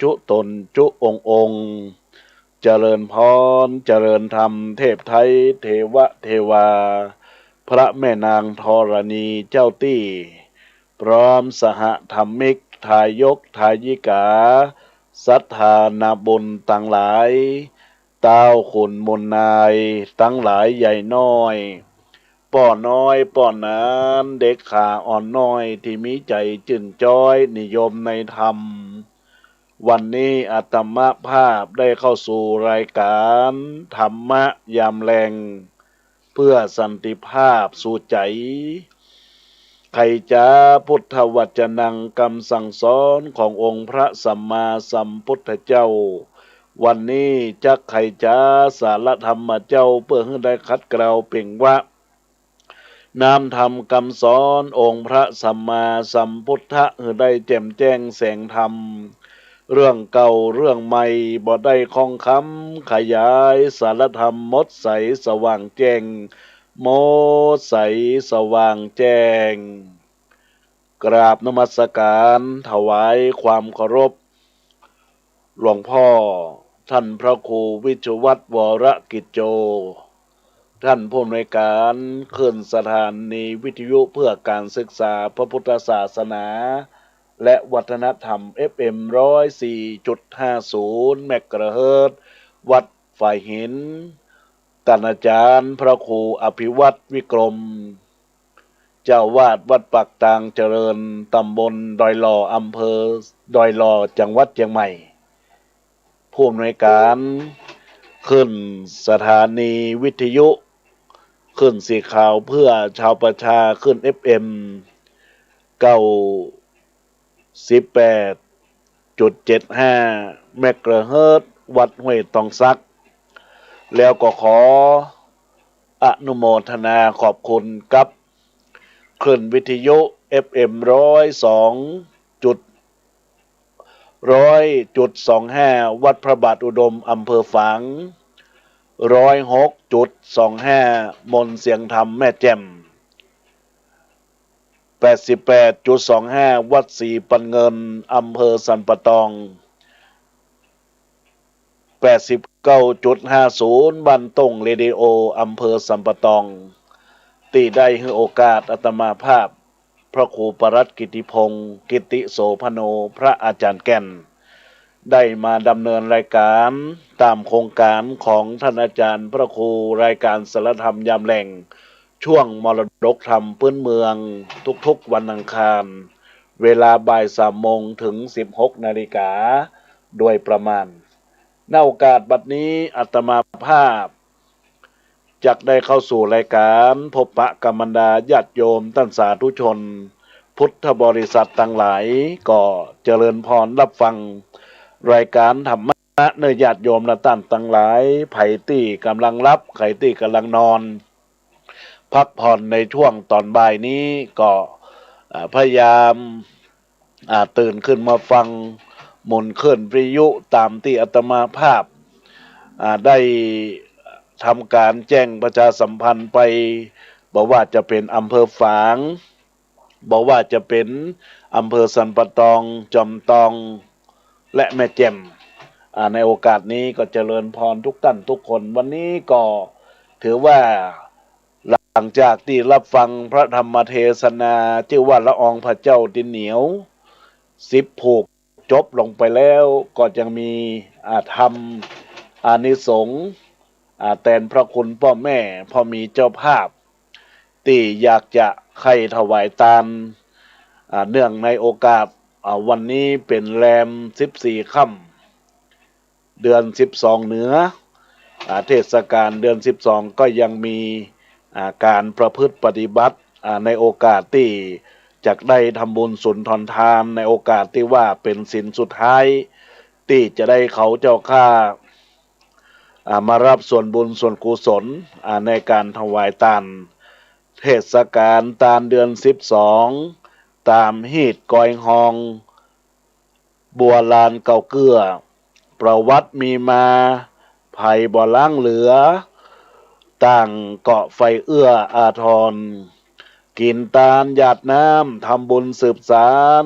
จุตนจุองค์เจริญพรเจริญธรรมเทพไทยเทวะเทวาพระแม่นางธรณีเจ้าตี้พร้อมสหธรรมิกทายกทายิกาศรัทธานาบุญต่างหลายเต้าขุนมนนายตั้งหลายใหญ่น้อยป้อน้อยป้อนนั้นเด็กขาอ่อนน้อยที่มีใจจื่นจ้อยนิยมในธรรมวันนี้อาตมาภาพได้เข้าสู่รายการธรรมะยามแรงเพื่อสันติภาพสู่ใจไขจ้าพุทธวจนังคำสั่งสอนขององค์พระสัมมาสัมพุทธเจ้าวันนี้จักไขจ้าสารธรรมเจ้าเพื่อให้ได้คัดเกลาเป่งว่านามธรรมคำสอนองค์พระสัมมาสัมพุทธะให้ได้แจ่มแจ้งแสงธรรมเรื่องเก่าเรื่องใหม่บ่ได้คองคำขยายสารธรรมมดใสสว่างแจ้งมดใสสว่างแจ้งกราบนมัสการถวายความเคารพหลวงพ่อท่านพระครูวิชวัตรวรกิจโจท่านผู้อำนวยการขึ้นสถานีวิทยุเพื่อการศึกษาพระพุทธศาสนาและวัฒนธรรม FM 104.50 เมกะเฮิรตซ์วัดฝ่ายหินท่านอาจารย์พระครูอภิวัตรวิกรมเจ้าวาดวัดปักตางเจริญตำบลดอยหล่ออำเภอดอยหล่อจังหวัดเชียงใหม่ผู้อำนวยการขึ้นสถานีวิทยุขึ้นสีขาวเพื่อชาวประชาขึ้น FM 98.75 เมกะเฮิรตซ์วัดห้วยตองซักแล้วก็ขออนุโมทนาขอบคุณกับขึ้นวิทยุ FM 100.25 วัดพระบาทอุดมอำเภอฝาง106.25 มนเสียงธรรมแม่แจ่ม88.25 วัดศรีปันเงินอำเภอสันปะตอง89.50 บ้านต้งเรดิโออำเภอสันปะตองที่ได้ให้โอกาสอาตมาภาพพระครูปรัตน์กิติพงศ์กิติโสพโนพระอาจารย์แก่นได้มาดำเนินรายการตามโครงการของท่านอาจารย์พระครูรายการสารธรรมยามแหล่งช่วงมรดกธรรมพื้นเมืองทุกๆวันอังคารเวลาบ่าย3 โมงถึง 16 นาฬิกาโดยประมาณณโอกาสบัดนี้อาตมาภาพจักได้เข้าสู่รายการพบปะกัมมันดาญาติโยมท่านสาธุชนพุทธบริษัทต่างหลายก็เจริญพรรับฟังรายการธรรมะเนื้อญาติโยมและท่านต่างหลายไผตี้กำลังรับไผตี้กำลังนอนพักผ่อนในช่วงตอนบ่ายนี้ก็พยายามตื่นขึ้นมาฟังหมุนเคลื่อนวิทยุตามที่อาตมาภาพได้ทำการแจ้งประชาสัมพันธ์ไปบอกว่าจะเป็นอำเภอฝางบอกว่าจะเป็นอำเภอสันปะตองจอมตองและแม่แจ่มในโอกาสนี้ก็เจริญพรทุกท่านทุกคนวันนี้ก็ถือว่าหลังจากที่รับฟังพระธรรมเทศนาชื่อว่าละอองพระเจ้าดินเหนียว10 ผูกจบลงไปแล้วก็ยังมีธรรมอานิสงส์แทนพระคุณพ่อแม่พ่อมีเจ้าภาพที่อยากจะใครถวายทานเนื่องในโอกาสวันนี้เป็นแรม14 ค่ำเดือน12เหนือเทศกาลเดือน12ก็ยังมีการประพฤติปฏิบัติในโอกาสที่จะได้ทำบุญสุนทรทานในโอกาสที่ว่าเป็นศีลสุดท้ายที่จะได้เขาเจ้าข้ามารับส่วนบุญส่วนกุศลในการถวายทานเทศกาลตามเดือน12ตามฮีดกอยฮองบัวลานเก่าเกื้อประวัติมีมาภัยบ่ล้างเหลือต่างเกาะไฟเอื้ออาทรกินตาลหยาดน้ำทำบุญสืบสาร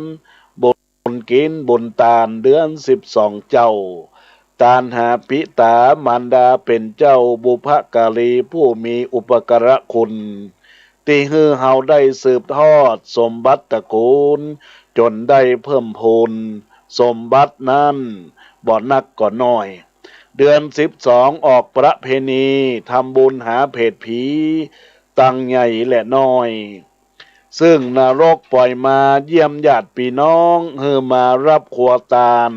บุญ กินบุญตาลเดือน12เจ้าตาลหาปิตามารดาเป็นเจ้าบุพการีผู้มีอุปการะคุณที่ฮือเฮาได้สืบทอดสมบัติตระกูลจนได้เพิ่มพูนสมบัตินั้นบ่นักก็น้อยเดือน12ออกประเพณีทำบุญหาเพศผีตั้งใหญ่และน้อยซึ่งนรกปล่อยมาเยี่ยมญาติพี่น้องเฮือมารับครัวตาล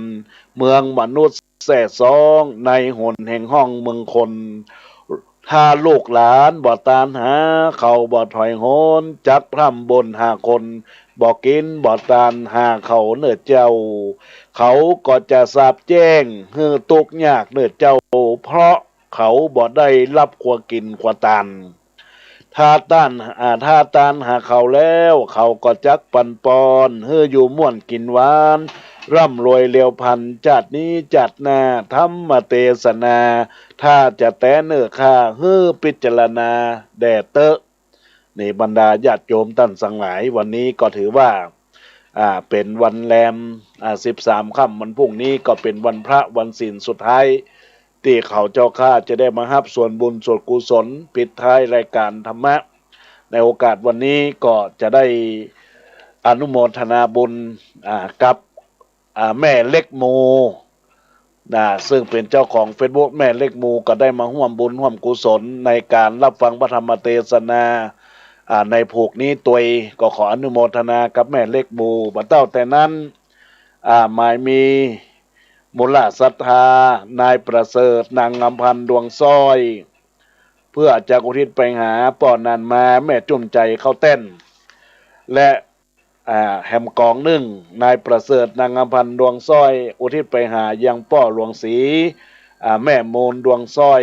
เมืองมนุษย์แส่ซองในหนแห่งห้องเมืองคนถ้าลูกหลานบ่ตานหาเขาบ่ถอยโหนจักพร่ำบนหาคนบ่กินบ่ตานหาเขาเนื้อเจ้าเขาก็จะสาบแจ้งเฮือตุกยากเนื้อเจ้าเพราะเขาบ่ได้รับครัวกินครัวตานถ้าตานหาเขาแล้วเขาก็จักปันปอนเฮืออยู่ม่วนกินหวานร่ำรวยเลียวพันจัดนี้จัดหน้าธรรมเทศนาถ้าจะแต้เนื้อค่าเฮือพิจารณาแด่เตอะนี่บรรดาญาติโยมท่านสังหลายวันนี้ก็ถือว่าเป็นวันแรม13ค่ำวันพรุ่งนี้ก็เป็นวันพระวันศีลสุดท้ายที่เขาเจ้าข้าจะได้มารับส่วนบุญส่วนกุศลปิดท้ายรายการธรรมะในโอกาสวันนี้ก็จะได้อนุโมทนาบุญกับแม่เล็กโมซึ่งเป็นเจ้าของ Facebook แม่เล็กโมก็ได้มาร่วมบุญร่วมกุศลในการรับฟังพระธรรมเทศนาในผูกนี้ตัวก็ขออนุโมทนากับแม่เล็กโมบัดเต้าแต่นั้นหมายมีมูลศรัทธานายประเสริฐนางอำพันธ์ดวงซ้อยเพื่อจะอุทิศไปหาป่อนันมาแม่จุ่มใจเข้าเต้นและแหมกองหนึ่งนายประเสริฐนางอำพันธ์ดวงซ้อยอุทิศไปหายังป่อหลวงศรีแม่โมนดวงซ้อย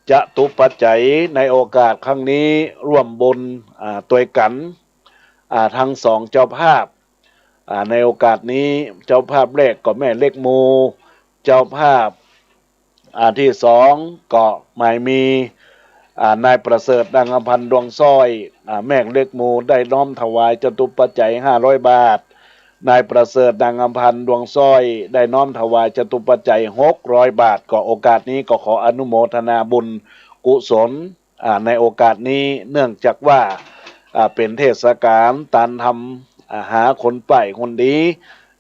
จะตุปัจจัยในโอกาสครั้งนี้ร่วมบุญตัวกันทั้งสองเจ้าภาพในโอกาสนี้เจ้าภาพแรกก็แม่เล็กโมเจ้าภาพที่สองก็หมายมีนายประเสริฐนางอำพันธ์ดวงซ้อยแม่เล็กโมได้น้อมถวายจตุปัจจัย500 บาทนายประเสริฐนางอำพันธ์ดวงซ้อยได้น้อมถวายจตุปัจจัย600 บาทก็โอกาสนี้ก็ขออนุโมทนาบุญกุศลในโอกาสนี้เนื่องจากว่าเป็นเทศกาลตานทำหาคนป่ายคนดี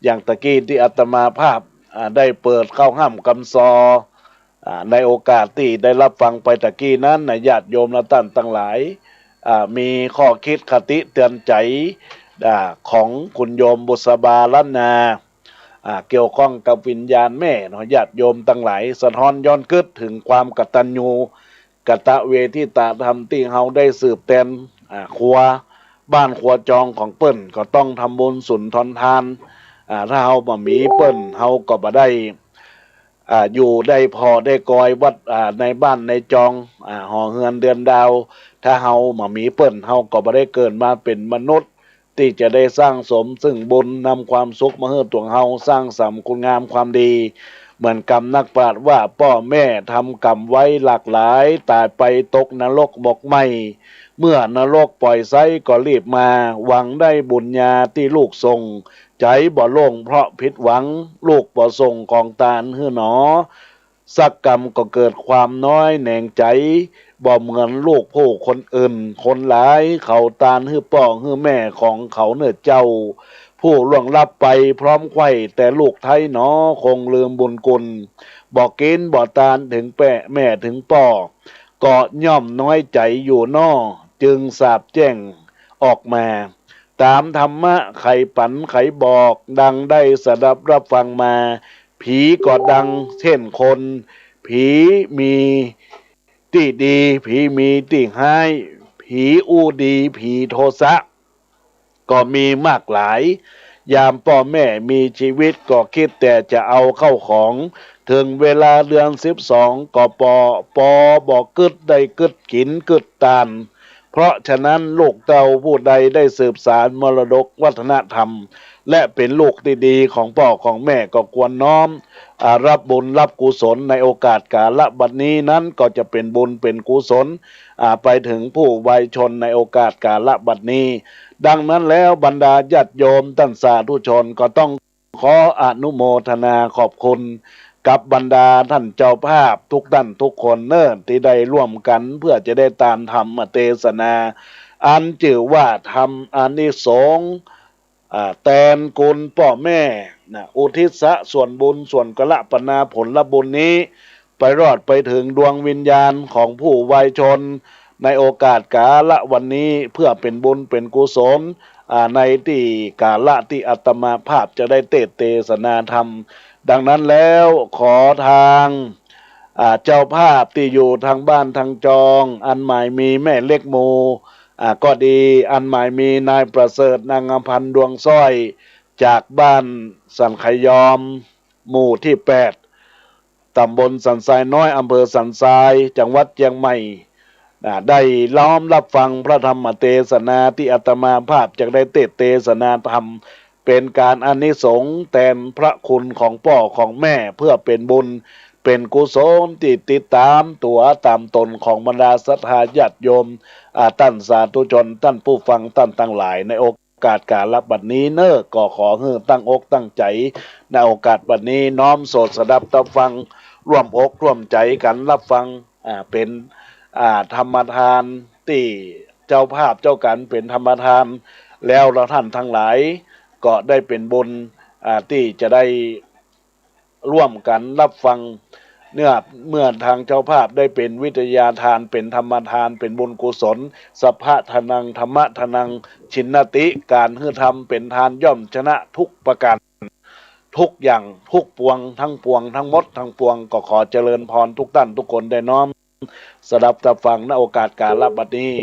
อย่างตะกี้ที่อาตมาภาพได้เปิดเข้าห้ามกำซอในโอกาสที่ได้รับฟังไปตะกี้นั้นญาติโยมและท่านทั้งหลายมีข้อคิดคติเตือนใจของคุณโยมบุษบาล้านนาเกี่ยวข้องกับวิญญาณแม่ญาติโยมทั้งหลายสะท้อนย้อนกึศถึงความกตัญญูกตเวทิตาธรรมที่เฮาได้สืบแทนครัวบ้านครัวจองของเปิ้นก็ต้องทำบุญสุนทรทานถ้าเฮาบ่มีเปิ้นเฮาก็บ่ได้อยู่ได้พอได้กอยวัดในบ้านในจองหอเฮือนเดือนดาวถ้าเฮาบ่มีเปิ้นเฮาก็บ่ได้เกิดมาเป็นมนุษย์ที่จะได้สร้างสมซึ่งบุญนำความสุขมาให้ตัวเฮาสร้างสรรค์คุณงามความดีเหมือนกรรมนักปราชญ์ว่าพ่อแม่ทำกรรมไว้หลากหลายตายไปตกนรกบอกไม่เมื่อนรกปล่อยไซก็รีบมาหวังได้บุญญาที่ลูกส่งใจบ่โล่งเพราะผิดหวังลูกบ่ส่งของตาลหื้อหนอสักกรรมก็เกิดความน้อยแหน่งใจบ่เหมือนลูกผู้คนอื่นคนหลายเขาตาลหื้อป่อหื้อแม่ของเขาเนื้อเจ้าผู้ล่วงลับไปพร้อมไข่แต่ลูกไทยหนอคงลืมบุญกุลบ่กินบ่ตาลถึงแม่ถึงป่อก็ย่อมน้อยใจอยู่นอจึงสาบแจ้งออกมาตามธรรมะไขปันไขบอกดังได้สดับรับฟังมาผีก็ดังเช่นคนผีมีที่ดีผีมีที่ให้ผีอู้ดีผีโทสะก็มีมากหลายยามพ่อแม่มีชีวิตก็คิดแต่จะเอาเข้าของถึงเวลาเดือน12ก็ปอบอกกึดได้กึดกินกึดตานเพราะฉะนั้นลูกเต้าผู้ใดได้สืบสารมรดกวัฒนธรรมและเป็นลูกดีๆของพ่อของแม่ก็ควรน้อมรับบุญรับกุศลในโอกาสกาลบัดนี้นั้นก็จะเป็นบุญเป็นกุศลไปถึงผู้วัยชนในโอกาสกาลบัดนี้ดังนั้นแล้วบรรดาญาติโยมท่านสาธุชนก็ต้อง ขออนุโมทนาขอบคุณกับบรรดาท่านเจ้าภาพทุกท่านทุกคนเนิ่นที่ได้ร่วมกันเพื่อจะได้ตามธรรมเทศนาอันจื่อว่าทำอานิสงส์แทนคุณพ่อแม่นะอุทิศส่วนบุญส่วนกละปนาผลบุญนี้ไปรอดไปถึงดวงวิญญาณของผู้วัยชนในโอกาสกาละวันนี้เพื่อเป็นบุญเป็นกุศลในที่กาละที่อาตมาภาพจะได้เทศนาธรรมดังนั้นแล้วขอทางเจ้าภาพที่อยู่ทางบ้านทางจองอันหมายมีแม่เล็กโมก็ดีอันหมายมีนายประเสริฐนางอำพันธ์ดวงสร้อยจากบ้านสันขยอมหมู่ที่8ตำบลสันทรายน้อยอำเภอสันทรายจังหวัดเชียงใหม่ได้ล้อมรับฟังพระธรรมเทศนาที่อาตมาภาพจะได้เทศนาธรรมเป็นการอานิสงส์แทนพระคุณของพ่อของแม่เพื่อเป็นบุญเป็นกุศลที่ติดตามตัวตามตนของบรรดาศรัทธาญาติโยมท่านสาธุชนท่านผู้ฟังท่านทั้งหลายในโอกาสการรับบัดนี้เนอก็ขอให้ตั้งอกตั้งใจในโอกาสบัดนี้น้อมโสดสดับตับฟังร่วมอกร่วมใจกันรับฟังเป็นธรรมทานที่เจ้าภาพเจ้ากันเป็นธรรมทานแล้วเราท่านทั้งหลายก็ได้เป็นบุญที่จะได้ร่วมกันรับฟังเมื่อทางเจ้าภาพได้เป็นวิทยาทานเป็นธรรมทานเป็นบุญกุศลสัพพะทนังธรรมะทนังชินนติการฮือธรรมเป็นทานย่อมชนะทุกประการทุกอย่างทุกปวงทั้งปวงทั้งหมดทั้งปวงก็ขอเจริญพรทุกท่านทุกคนได้น้อมสดับตับฟังณโอกาสการรับบัดนี้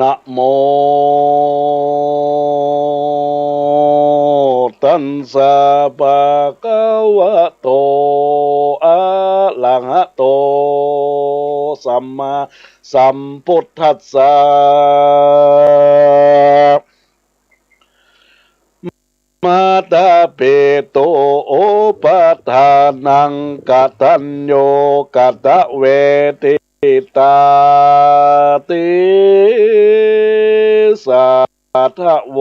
นะโมตัสสะภะคะวะโตอะระหะโตสัมมาสัมพุทธัสสะมาตาเปโตโอปัฏฐานังกตัญโยกตเวทิตาติสัทธโว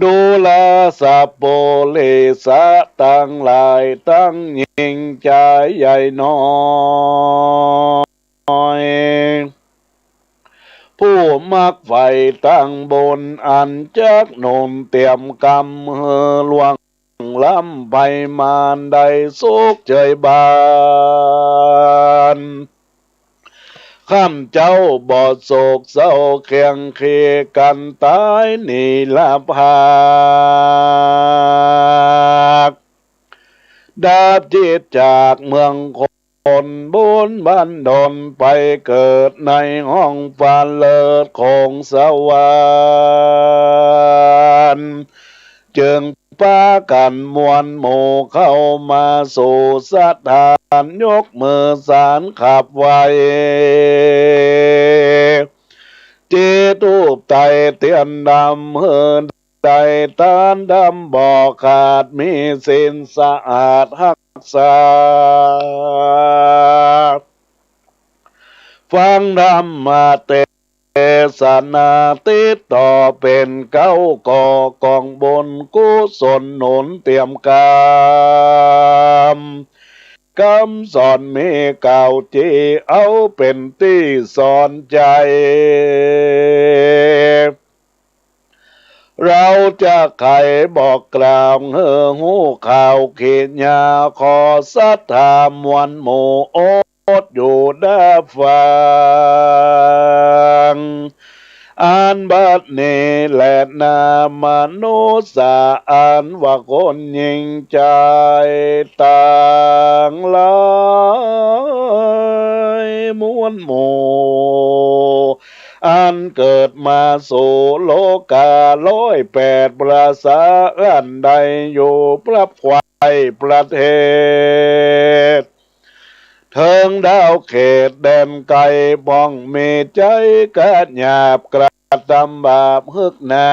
ดูแลสัพโปเลสะตั้งหลายตั้งยิ่งใจใหญ่น้อยผู้มักไฟตั้งบนอันจักหนุนเตรียมกำลวงล้ำไปมานใดสุขเจยบานข้ามเจ้าบอดโศกเศร้าเคียงเคีกันตายนี่ละพากดาบจิตจากเมืองคนบุญบันดลไปเกิดในห้องฝันเลิศของสวรรค์จึงปากันมวลหมู่เข้ามาสู่สถานยกมือสารขับไว้จีตูบไตเตียนดำเฮินใจตานดำบ่อขาดมีสินสะอาดหักษาฟังธรรมเทศนาติดต่อเป็นเก้ากอกองบนกุศลหนุนเตรียมกามคำสอนมีเก่าจีเอาเป็นที่สอนใจเราจะไขบอกกล่าวหูข่าวเขียนยาขอสัทธามวลหมู่โอดอยู่ได้ฟังอันบัดนี้แหละนามนุษย์อันว่าคนยิ่งใจต่างหลายมวลหมู่ อันเกิดมาสู่โลกา108ประสาอันใดอยู่พระควายประเทศเทิงดาวเขตแดนไกลบ้องมีใจกะหยาบกระทำบาปฮึกนา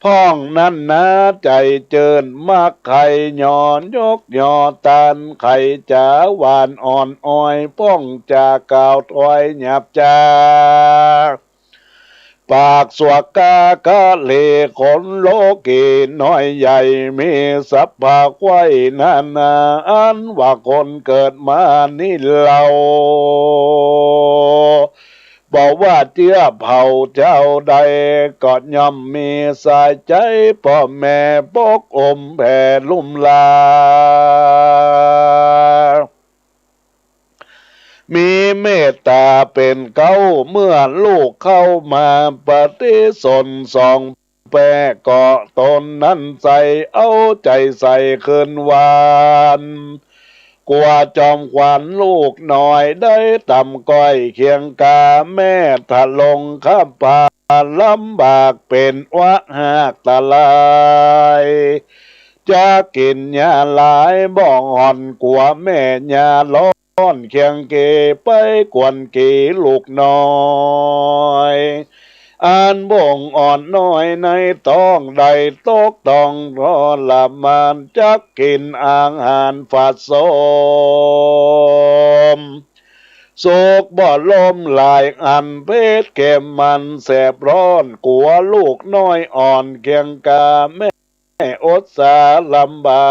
พ้องนั้นนะใจเจิญมากไข่ย้อนยกยอตันไข่จ๋าหวานอ่อนอ้อยป้องจากกาวถอยหยับจาปากสวกกากะเลขนโลกีน้อยใหญ่มีสัพพะไว้นานาอันว่าคนเกิดมานี่เราบอกว่าเจ้าเผ่าเจ้าใดก็ย่อมมีสายใจพ่อแม่ปกอมแผ่ลุ่มลามีเมตตาเป็นเก้าเมื่อลูกเข้ามาปฏิสนสองแปรเกาะตนนั้นใส่เอาใจใส่คืนวานกว่าจอมขวัญลูกหน่อยได้ต่ำก้อยเคียงกาแม่ถลงข้ามป่าลำบากเป็นวะหากตะลายจะกินยาหลายบ่องอ่อนกว่าแม่ยาล้อนเคียงเกไปกวนกีลูกน้อยอ่านบ่งอ่อนน้อยในต้องใดตกต้องรอละมานจักกินอาหารฝาดโสมโศกบ่ลมหลายอันเพชรเก็มมันแสบร้อนกลัวลูกน้อยอ่อนเคียงกาแม่อดสาลำบา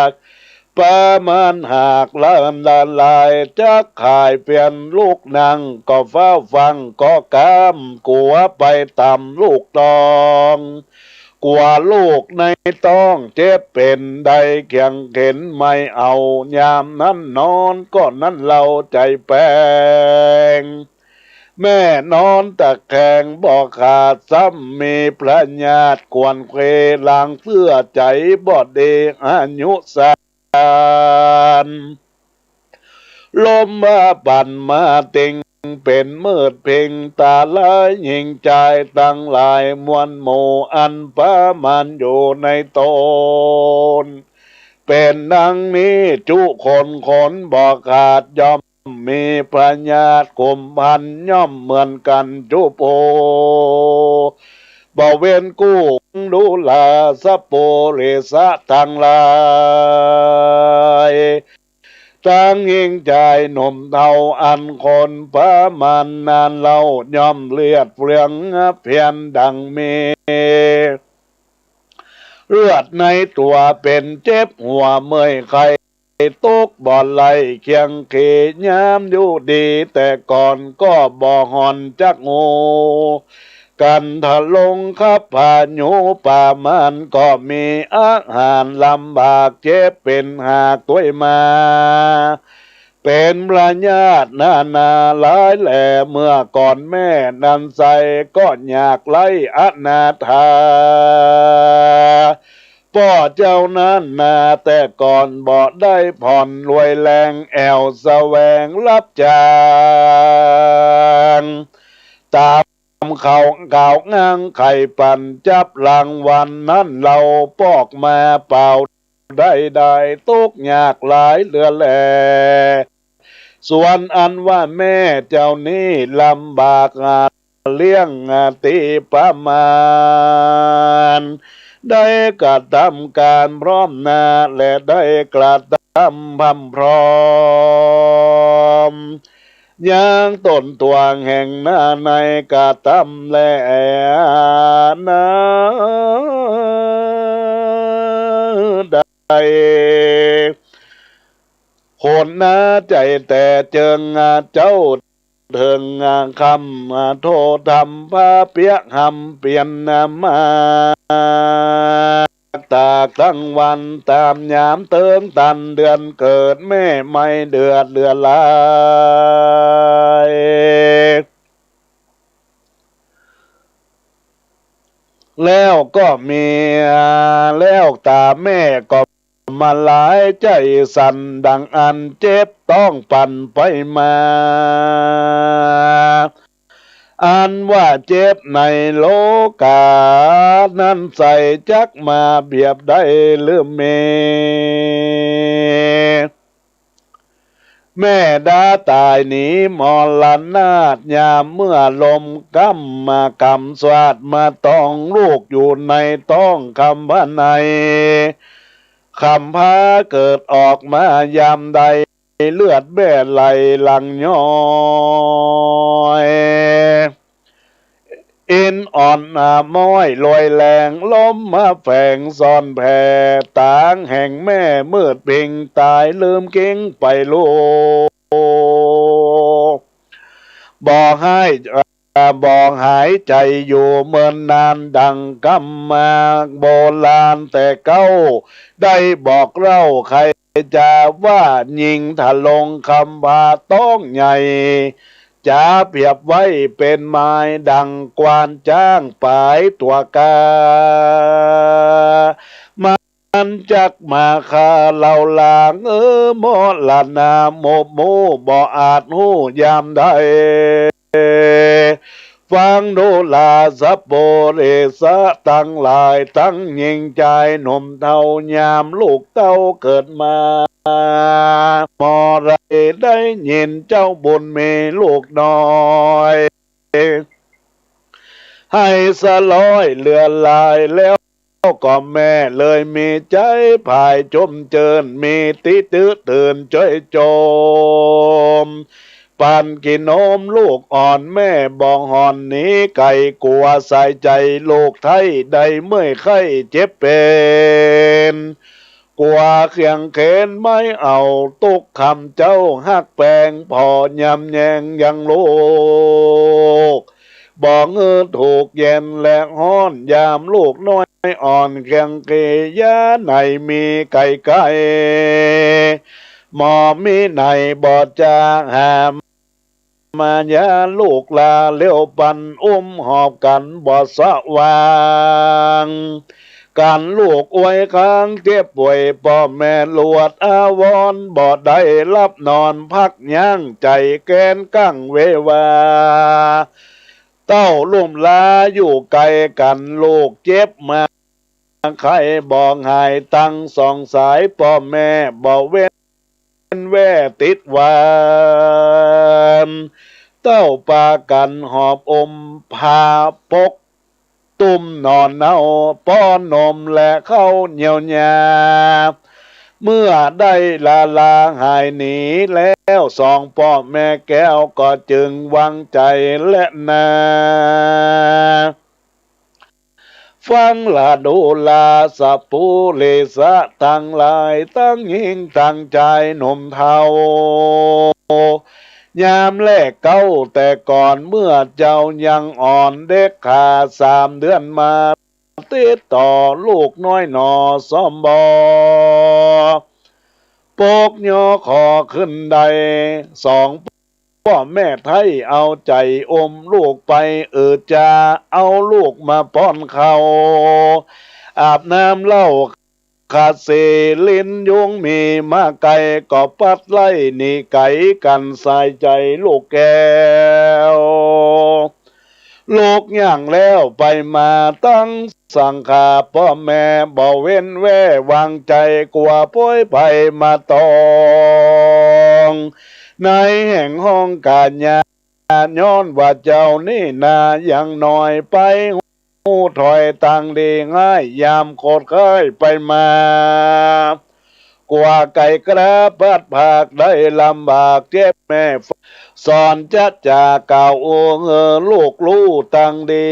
กประมาณหากละลายจะขายเปลี่ยนลูกนางก็เฝ้าฟังก็กำกลัวไปต่ำลูกตองกลัวลูกในต้องเจ็บเป็นใดเขียงเข็นไม่เอายามนั้นนอนก็นั้นเราใจแปลงแม่นอนตะแคงบอกขาดซ้ำมีพระญาติกวนเควลางเสื้อใจบ่เดอายุสานลมมาปั่นมาติงเป็นมืดเพ่งตาลายยิงใจตั้งหลายมวลหมู่อันประมันอยู่ในตนเป็นดังนี้จุคนบอกขาดยอมมีพระญาติกลุ่มพันย่อมเหมือนกันจุโปบ่เว้นกู้ดูลาสะโปเรสะทั้งหลายตั้งยิ่งใจหนุ่มเทาอันคนประมาณนานเล่าย่อมเลือดเปลืองเพียนดังมีเลือดในตัวเป็นเจ็บหัวเมื่อยไข้ตกบ่อไหลเคียงเขยยามอยู่ดีแต่ก่อนก็บ่หอนจักงูกันทะลงขับผ่านอยู่ป่ามันก็มีอาหารลำบากเจ็บเป็นหากตัวมาเป็นพระญาตินาหลายแหล่เมื่อก่อนแม่นันใสก็อยากไล่อนาถาพ่อเจ้านั้นนาแต่ก่อนบ่ได้ผ่อนรวยแรงแอวแสวงรับจางตามเขาก่าวงางไข่ปั่นจับรางวัลนั้นเราปอกมาเป่าได้ตกยากหลายเหลือแลส่วนอันว่าแม่เจ้านี้ลำบากเลี้ยงตีประมาณได้กระทำการพร้อมหน้าและได้กระทำพำพร้อมย่างต้นตัวแห่งหน้าในกระทำและนาได้คนน้าใจแต่เจิงเจ้าเถิงคำโทษทำพาเปียกหำเปลี่ยนมาตากทั้งวันตามยามเติมตันเดือนเกิดแม่ไม่เดือดลายแล้วก็มีแล้วตาแม่ก็ม มาหลายใจสั่นดังอันเจ็บต้องปั่นไปมาอันว่าเจ็บในโลกานั้นใส่จักมาเบียบได้หรือเมแม่ดาตายหนีมรณาตยามเมื่อลมกำมากำสวาดมาต้องลูกอยู่ในต้องคำพระในคำพาเกิดออกมายามใดเลือดแบ่ไหลหลังย้อยเอ็นอ่อนม้อยลอยแรงล้มมาแฝงซ่อนแผ่ต่างแห่งแม่มืดเพ่งตายลืมเก่งไปโลบอกให้บอกหายใจอยู่เมินนานดังกำมาโบราณแต่เก้าได้บอกเล่าใครจะว่ายิงถลงคำพาต้องใหญ่จะเปรียบไว้เป็นไม้ดังกวานจ้างปลายตัวกามันจักมาคาเหล่าลางมอลานาโมโมบ่อาจหูยามใดฟังโนลาสัปโปเรสะตั้งหลายตั้งยิงใจหนุ่มเท่ายามลูกเต้าเกิดมามอไรได้ยินเจ้าบุญมีลูกน้อยให้สลอยเลือลายแล้วก็แม่เลยมีใจภายจมเจินมีติตื้อตื่นจ้อยโจมปันกินนมลูกอ่อนแม่บองหอนหนีไก่กลัวใส่ใจลูกไทยได้เมื่อยไข้เจ็บเป็นกลัวเคียงเขนไม่เอาตุกคำเจ้าหักแปลงพอยำแยงยังลูกบอกถูกเย็นและฮ้อนยามลูกน้อยอ่อนเคียงเกยะไหนมีไก่ไก่หมอมีไหนบอดจางหามมายาลูกลาเลี้ยวปันหอบกันบอดสว่างการลูกอวยค้างเจ็บป่วยพ่อแม่ลวดอาวรบอดได้รับนอนพักย่างใจแกนกั้งเววาเต้าลุ่มลาอยู่ไกลกันลูกเจ็บมาใครบอกหายตั้งสองสายพ่อแม่บอกเว้นแว่ติดวานเต้าปากันหอบพาปกตุ่มนอนเนาป้อนนมและเข้าเหนียวยาเมื่อได้ลาหายหนีแล้วสองพ่อแม่แก้วก็จึงวางใจและนาฟังลาดูลาสัพปูเลสะตั้งหลายตั้งหิงตั้งใจหนุ่มเทายามแรกเก้าแต่ก่อนเมื่อเจ้ายังอ่อนเด็กขา3 เดือนมาติดต่อลูกน้อยหนอซ่อมบอปกยอขอขึ้นใดสองพ่อแม่ไทยเอาใจลูกไปจะเอาลูกมาป้อนเขาอาบน้ำเล่าขาดเสลินยุงมีมาไก่ก็ปัดไล่นี่ไก่กันสายใจลูกแก้วลูกย่างแล้วไปมาตั้งสังขาพ่อแม่บ่เว้นแว่วางใจกลัวป่วยไปมาตองในแห่งห้องการยาย้อนว่าเจ้านี่นายังน้อยไปหูถอยตังดีง่ายยามโคตรเคยไปมากว่าไก่กระพัดผักได้ลำบากเจ็บแม่สอนจะจาก่าวลูกลู่ตังดี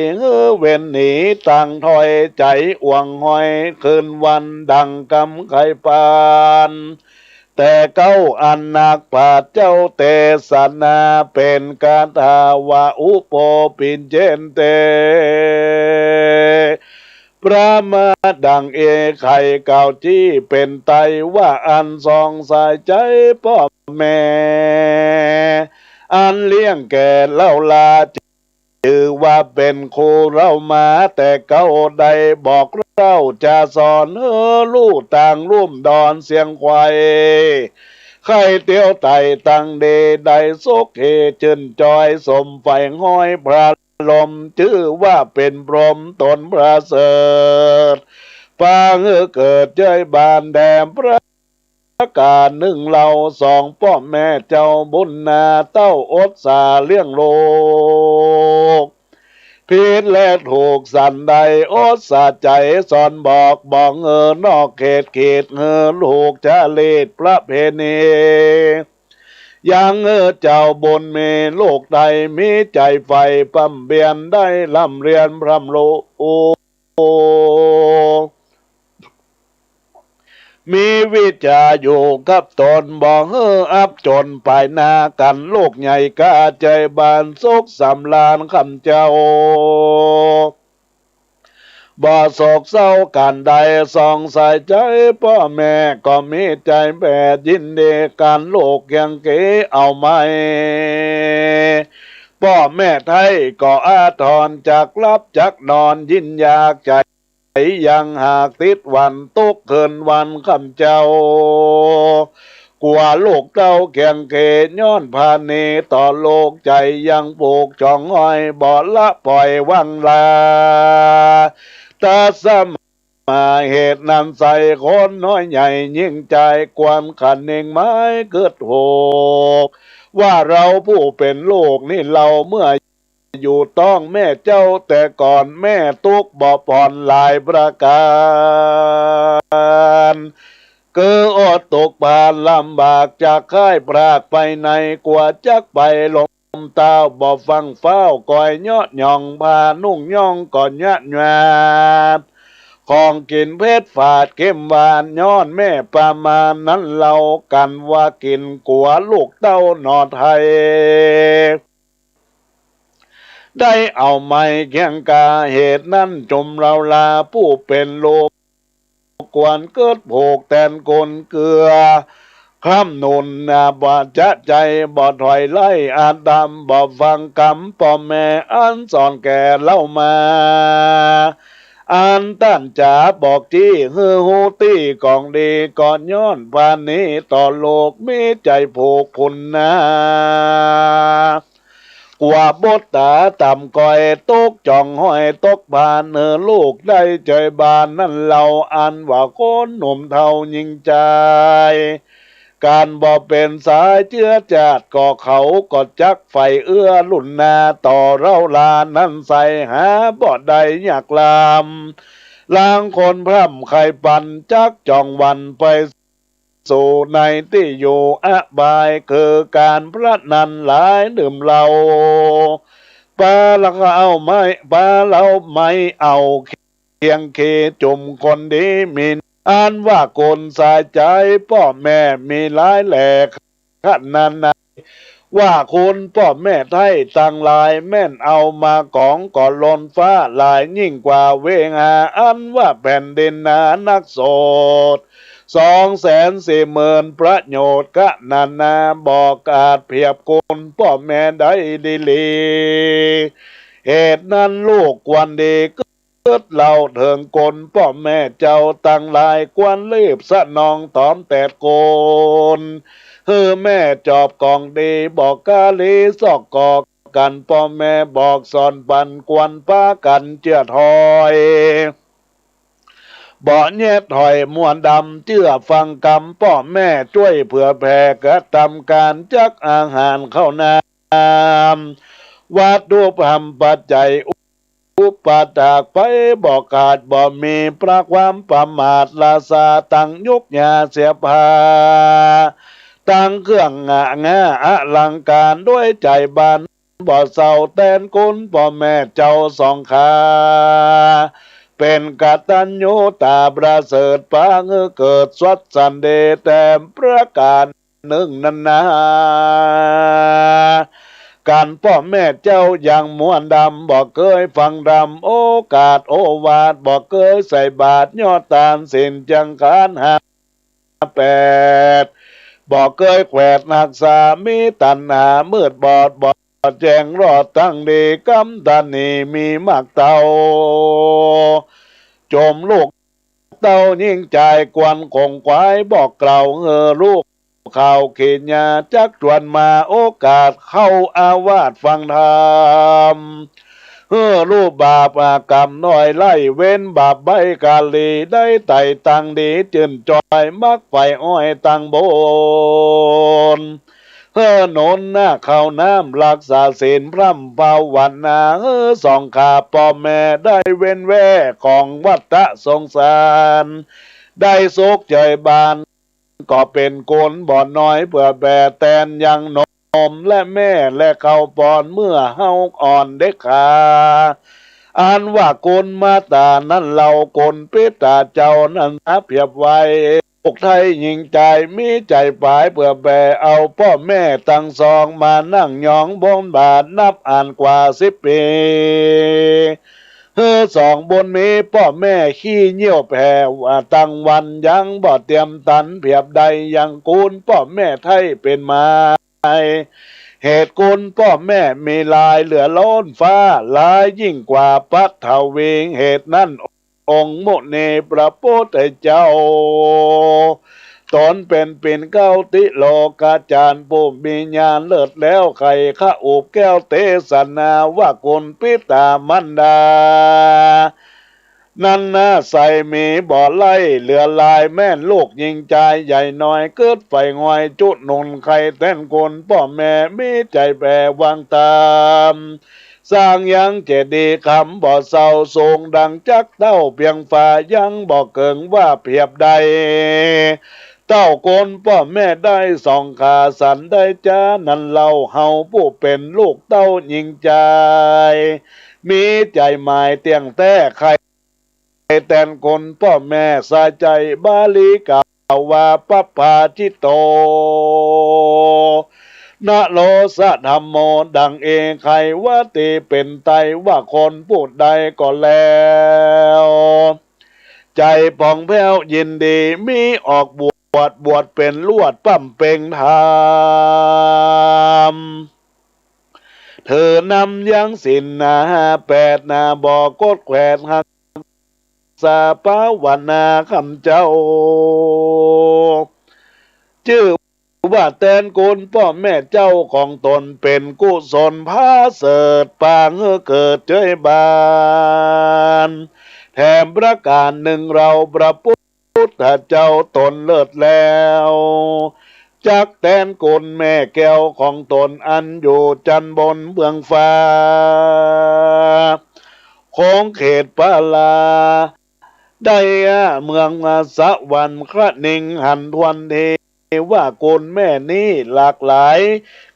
เว้นหนีตังถอยใจอ่วงหอยคืนวันดังกำไข่ปานแต่เก้าอันนักปราชญ์เจ้าเตสนาเป็นการทาวาอุปปินเจนเตพระมาดังไข่เก่าที่เป็นไตว่าอันสองสายใจพ่อแม่อันเลี้ยงแก่เล่าลา ถือว่าเป็นครูเรามาแต่เก่าใดบอกเราจะสอนลูกต่างร่วมดอนเสียงควายใครเตียวไต่ตั้งเดใดโซกเฮจินจอยสมไฟห้อยพระลมชื่อว่าเป็นพรหมตนประเสริฐปางเกิดเจยบานแดมพระการหนึ่งเราสองพ่อแม่เจ้าบุญนาเต้าอดสาเลี้ยงโลกผิดและถูกสันใดอดสาใจสอนบอกนอกเขตลูกจะเลดประเพณียังเจ้าบนเมโลกใดมีใจไฟปั๊มเบียนได้ลำเรียนพรำโลมีวิจาอยู่กับตนบอกอับจนไปนากันโลกใหญ่กาใจบานสุขสำลานคำเจ้าบ่โศกเศร้ากันใดส่องใส่ใจพ่อแม่ก็มีใจแปดยินดีการโลกยังเก๋เอาไหมพ่อแม่ไทยก็อาทรจากรับจากนอนยินอยากใจยังหากติดวันตกเกินวันคำเจ้ากลัวโลกเจ้าแข่งเกย้อนพานีต่อโลกใจยังปลูกจ่องอ้อยบ่ละปล่อยวังลาตาสมาเหตุนั้นใส่คนน้อยใหญ่ยิ่งใจความขันเองไม้เกิดโหกว่าเราผู้เป็นโลกนี่เราเมื่ออยู่ต้องแม่เจ้าแต่ก่อนแม่ตุกบ่ผ่อนหลายประการเกิดอดตกบานลำบากจากค่ายปรากไปในกว่าจักไปลมตาบ่ฟังเฝ้าก่อยยอดย่องพานุ่งย่องก่อนยะหยาดของกินเพชรฝาดเข้มหวานย้อนแม่ประมาณนั้นเรากันว่ากินกัวลูกเต้านอไทยได้เอาไม้เคียงกาเหตุนั้นจมเราลาผู้เป็นโลกกวนเกิดโผกแตนกลเกลือคำนุนบ่จะใจบ่ถอยไล่อาดำบ่ฟังกำพ่อแม่อันสอนแก่เล่ามาอันต้านจ๋าบอกที่ฮูตี้กองดีก่อนย้อนพานนี้ต่อโลกมีใจผูกพุนนากว่าบดตาต่ำก่อยตกจ่องห้อยตกบานลูกได้ใจบานนั่นเราอันว่าคนหนุ่มเท่ายิ่งใจการบ่เป็นสายเชื้อจาดก็เขาก็จักไฟเอื้อลุ่นนาต่อเราลานั่นใส่หาบ่ได้อยากลำล้างคนพร่ำไข่ปันจักจ่องวันไปสู่ในที่อยู่อบายคือการพระนันหลายดื่มเหล้าปลาละก็เอาไม่ปลาเราไม่เอาเคียงเคจุ่มคนดีมินอ่านว่าคนสายใจพ่อแม่มีหลายแหลกขนาดนั้นว่าคุณพ่อแม่ไทยตั้งหลายแม่นเอามาของก่อนลนฟ้าหลายยิ่งกว่าเวงหาอันว่าแผ่นดินนานักโสด240,000ประโยชน์กะนานาบอกอาจเพียบคุณพ่อแม่ได้ดีลีเหตุนั้นลูกควรดีเกิดเราเถิงกลพ่อแม่เจ้าตั้งหลายควรรีบสะนองตอมแต่โกนแม่จอบกองดีบอกกาลีซอกกอกกันพ่อแม่บอกสอนปันกวนป้ากันเจือถอยบ่อแย่ถอยมวนดำเชื่อฟังกำพ่อแม่ช่วยเผื่อแผ่กระทำการจักอาหารเข้านามวัดดูพรรมปัจจัยอุปตากไปบอกขาดบ่มีพระความประมาทลาซาตั้งยุกยาเสียพาตั้งเครื่องงาอลังการด้วยใจบานบ่เศร้าแตนคุณพ่อแม่เจ้าสองขาเป็นกตัญญูตาประเสริฐปางเกิดสวัสสันเดแต่ประการหนึ่งนั้นนาการพ่อแม่เจ้าอย่างมวนดำบอกเคยฟังดำโอกาสโอวาทบอกเคยใส่บาทยอดตานสินจังคาน58บอกเคยแขวดนักษามีตันหามืดบอดบอก แจงรอดตั้งดีกำตันนี่มีมากเต่าจมลูกเต่ายิ่งใจกวนคงควายบอกกล่าวลูกข่าวเขียนยาจักจวนมาโอกาสเข้าอาวาสฟังธรรมรูปบาปกรรมน้อยไล่เว้นบาปใบกาลีได้ไต่ตังดีจืนจอยมักไฟอ้อยตังโบนหนนหน้าเข้าน้ำรักษาศีลพร่ำภาวนาสองขาพ่อแม่ได้เว้นแว่ของวัฏสงสารได้โศกใจบานก็เป็นโกนบ่อนน้อยเพื่อแบแตนยังนมและแม่และเขาปอนเมื่อเฮาอ่อนเด็กขาอ่านว่าโกนมาตานั้นเราโกนปิตาเจ้านั้นนับเพียบไว้ปกไทยยิงใจมีใจฝ่ายเพื่อแบเอาพ่อแม่ตั้งสองมานั่งยองบนบาทนับอ่านกว่า10 ปีสองบนมีพ่อแม่ขี้เยี่ยวแผ่ว่าตั้งวันยังบ่เตรียมตันเพียบใดยังกูลพ่อแม่ไทยเป็นมาเหตุกุลพ่อแม่มีลายเหลือล้นฟ้าลายยิ่งกว่าปัทเวงเหตุนั้นองค์โมเนพระพุทธเจ้าตนเป็นเก้าติโลกาจารย์ผู้มีญาณเลิศแล้วใครข้าอุบแก้วเทศนาว่าคนปิตามันดานั่นนะใส่มีบ่อไล่เหลือลายแม่นลูกยิงใจใหญ่น้อยเกิดไฟงอยจุดนุนใครแต้นคนพ่อแม่มีใจแปรวางตามสร้างยังเจดีย์คำบ่อเศร้าสูงดังจักเต้าเพียงฝ่ายังบ่เกิงว่าเพียบใดเต้าโกนพ่อแม่ได้สองขาสันได้จ้านั่นเราเฮาผู้เป็นลูกเต้ายิงใจมีใจหมายเตียงแต่ใครแต่นคนพ่อแม่สาใจบาลีกล่าวว่าปัปปาจิโตนะโลสะธรรมโมดังเองใครว่าตีเป็นไตว่าคนพูดใดก็แล้วใจผ่องแผ้วยินดีมีออกบวชเป็นลวดปั้มเป่งธรรมเธอนำยังสินนา8นาบอกกดแขวนหักสาปาวนาคำเจ้าชื่อว่าแตนโกนพ่อแม่เจ้าของตนเป็นกุศลพาเสดปางเกิดเจยบานแถมประการหนึ่งเราพระพุทธเจ้าตนเลิศแล้วจักแตนโกนแม่แก้วของตนอันอยู่จันบนเบื้องฟ้าของเขตปาลาได้เมืองสะวันคระนิงหันทวนเทว่าโกนแม่นี้หลากหลาย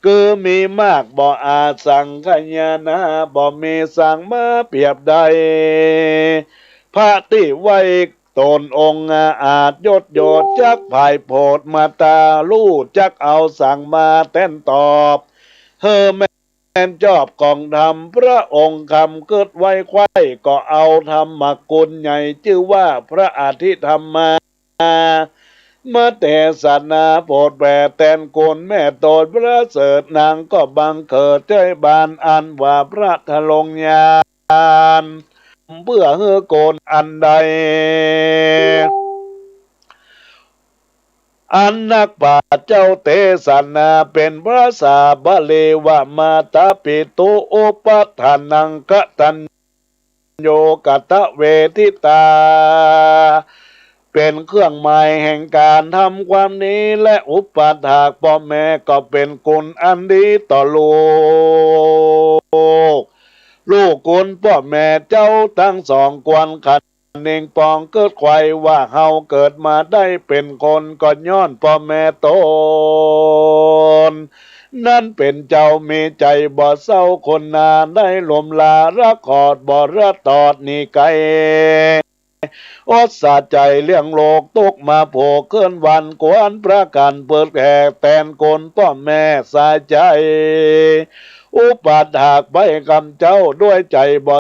คือมีมากบ่อาจสั่งขยานาบ่มีสั่งมาเปรียบใดพระติไว้ตนองค์อาจยศโยดจักภายโพดมาตาลู่จักเอาสั่งมาแต้นตอบแม่นจอบกองธรรมพระองค์คำเกิดไว้ไข่ก็เอาธรรมกุลใหญ่ชื่อว่าพระอาทิธรรมมาแต่ศาสนาโปรดแผ่แตนโกนแม่โตดพระเสริฐนางก็บังเกิดใจบานอันว่าพระทลงญาณเพื่อโกนอันใดอันนักปราชญ์เจ้าเทศนาเป็นภาษาบาลีว่ามาตาปิตุอุปัฏฐานังกตัญโยกตเวทิตาเป็นเครื่องหมายแห่งการทำความนี้และอุปถากพ่อแม่ก็เป็นกุลอันดีต่อลูกกุลพ่อแม่เจ้าทั้งสองกวนขันเองปองเกิดไขว้ว่าเฮาเกิดมาได้เป็นคนก็ย้อนพ่อแม่ตนนั่นเป็นเจ้ามีใจบ่เศร้าคนนาได้ลมลารักขอดบ่ระตอดนี่ไกอดสาใจเลี้ยงโลกตกมาโผเคลื่อนวันกวนประกันเปิดแก่แตนกลพ่อแม่สาใจอุปัฏฐากไปคำเจ้าด้วยใจบ่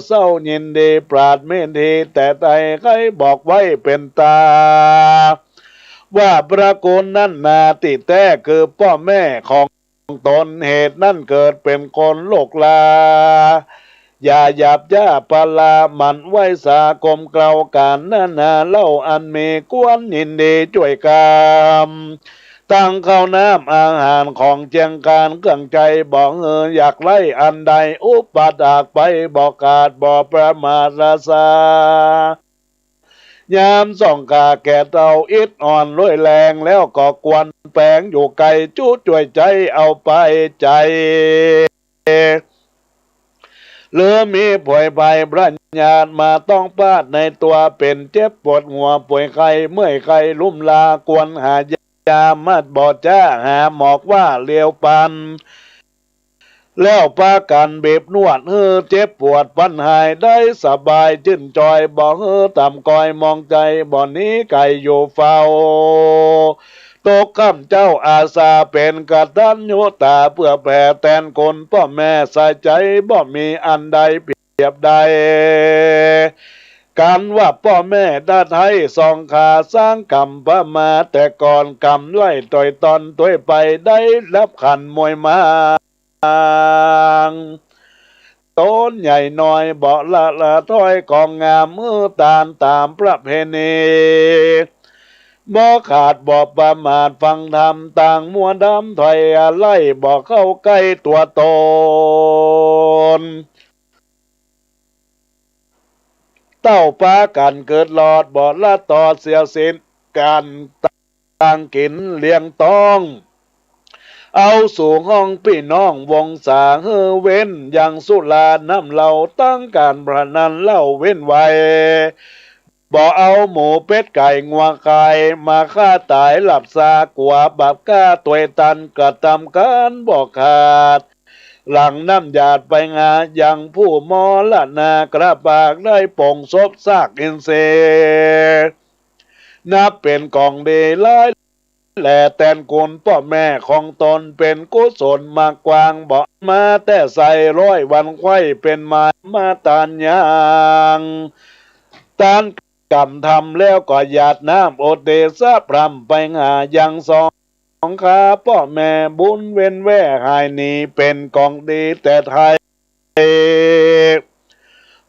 เศร้ายินดีปราดเมนทีแต่ใจใครบอกไว้เป็นตาว่าพระโกนนั้นนาติแท้คือพ่อแม่ของ ตนเหตุนั่นเกิดเป็นคนโลกลาอย่าหยาบย่าปลามันไว้สากลมเกลาการนาเล่าอันมีกวนยินดีช่วยกามตั้งข้าวน้ำอาหารของเจียงการเครื่องใจบอกอยากไล่อันใดอุปถากไปบอกขาดบอกประมาทราษายามส่องกาแก่เตาอิดอ่อนร้อยแรงแล้วก็กวนแปลงอยู่ไกลจู้ช่วยใจเอาไปใจเหลือมีป่วยภัยพระญาติมาต้องพาดในตัวเป็นเจ็บปวดหัวป่วยไข้เมื่อยไข้ลุ่มลากวนหายามัดบอดจ้าหาหมอกว่าเลียวปันแล้วปากันเบบนวดเจ็บปวดปันหายได้สบายจื่นจอยบอกต่ำกอยมองใจบ่อนนี้ไก่อยู่เฝ้าตกข้ามเจ้าอาสาเป็นกตัญญูตาเพื่อแผ่แทนคนพ่อแม่ใส่ใจบ่มีอันใดเปรียบใดการว่าพ่อแม่ได้ให้สองขาสร้างกรรมพระมาแต่ก่อนกรรมไล่ต่อยตอนตัวไปได้รับขันมวยมาต้นใหญ่น้อยเบาะละถ้อยกองงามตาลตามประเพณีบ่ขาดบ่ประมาทฟังธรรมต่างมัวดำถอยไล่บ่เข้าใกล้ตัวตนเต้าปากันเกิดหลอดบ่ละต่อเสียสินกันต่างกินเลี้ยงต้องเอาสู่ห้องพี่น้องวงสาเว้นอย่างสุราน้ำเหล่าตั้งการพระนันเล่าเว้นไว้บ่เอาหมูเป็ดไก่งัวไก่มาฆ่าตายหลับซากว่าบาปก้าตัวตันกระทำการบ่ขาดหลังน้ำหยาดไปงาอย่างผู้มอละนากระปากได้ป่งซบซากอินเซนับเป็นกองเดล้ายแหล่แตนกุลพ่อแม่ของตนเป็นกุศลมากกวางบอกมาแต่ใส่ร้อยวันไข้เป็นมาตานยางตานกรรมทำแล้วก็หยาดน้ำโอเดสะพรำไปหายังสองขาพ่อแม่บุญเว้นแว่หายนี้เป็นกองดีแต่ไทย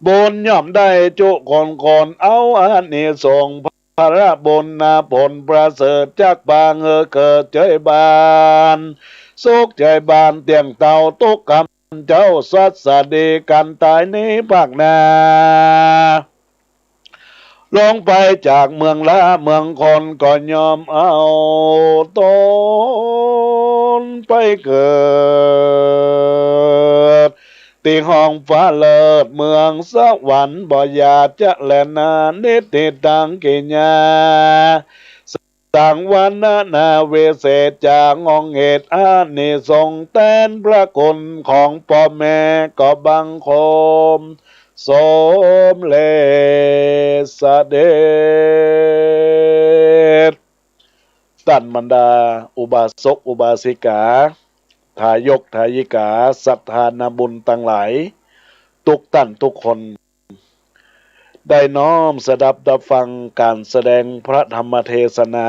บุญย่อมได้จุคนเอาอันนี้ส่งพระบนนาผลประเสริฐจากบางเกิดเจยบานสุขใจบานเตียงเต่าตุกคำเจ้าสัตสดีกันตายนี้ภาคนาลงไปจากเมืองละเมืองคนก็ยอมเอาตนไปเกิดตีห้องฟ้าเลิศเมืองสวรรค์บ่อยากจะแลนานิติตังกิญญาสังวันนาเวเศษจากงองเหตุอานิสงส์แทนพระคุณของพ่อแม่ก็บังคมสมเลสเดชตันบรรดาอุบาสกอุบาสิกาทายกทายิกาศรัทธานาบุญตั้งหลายทุกท่านทุกคนได้น้อมสดับดับฟังการแสดงพระธรรมเทศนา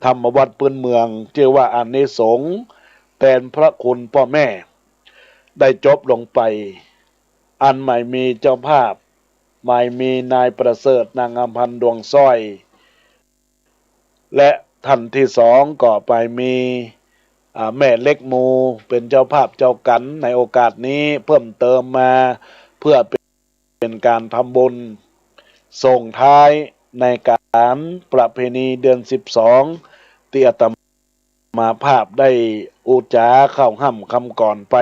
ธรรมวัดพื้นเมืองชื่อว่าอานิสงส์แทนพระคุณพ่อแม่ได้จบลงไปอันไม่มีเจ้าภาพไม่มีนายประเสริฐนางอำพันธ์ดวงสร้อยและท่านที่สองก็ไปมีแม่เล็กมูเป็นเจ้าภาพเจ้ากันในโอกาสนี้เพิ่มเติมมาเพื่อเป็นการทำบุญส่งท้ายในการประเพณีเดือน12ที่อาตมาภาพได้อุจาเข้าห้ำคำก่อนไป